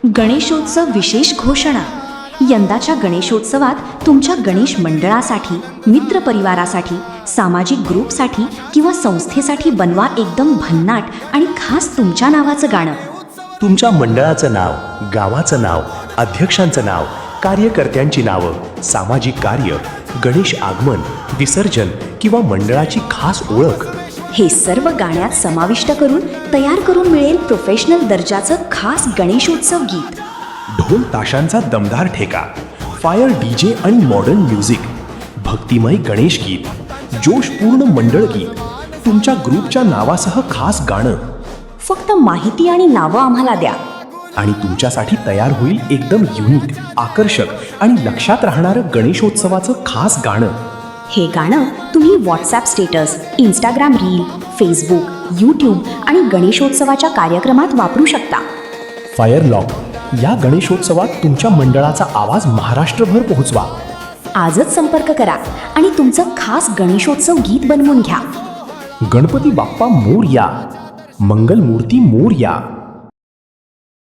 गणेशोत्सव विशेष घोषणा. यंदाच्या गणेशोत्सवात तुमच्या गणेश मंडळासाठी, मित्रपरिवारासाठी, सामाजिक ग्रुपसाठी किंवा संस्थेसाठी बनवा एकदम भन्नाट आणि खास तुमच्या नावाचं गाणं. तुमच्या मंडळाचं नाव, गावाचं नाव, अध्यक्षांचं नाव, कार्यकर्त्यांची नावं, सामाजिक कार्य, गणेश आगमन, विसर्जन किंवा मंडळाची खास ओळख हे सर्व गाण्यात समाविष्ट करून तयार करून मिळेल प्रोफेशनल दर्जाचं खास गणेशोत्सव गीत. ढोल ताशांचा दमदार ठेका, फायर डीजे आणि मॉडर्न म्युझिक, भक्तिमय गणेश गीत, जोशपूर्ण मंडळ गीत, तुमच्या ग्रुपच्या नावासह खास गाणं. फक्त माहिती आणि नावं आम्हाला द्या आणि तुमच्यासाठी तयार होईल एकदम युनिक, आकर्षक आणि लक्षात राहणारं गणेशोत्सवाचं खास गाणं. हे गाणं तुम्ही WhatsApp status, Instagram reel, Facebook, YouTube आणि गणेशोत्सवाच्या कार्यक्रमात वापरू शकता. फायर लॉक या गणेशोत्सवात तुमच्या मंडळाचा आवाज महाराष्ट्रभर पोहोचवा. आजच संपर्क करा आणि तुमचं खास गणेशोत्सव गीत बनवून घ्या. गणपती बाप्पा मोरया, मंगलमूर्ती मोरया.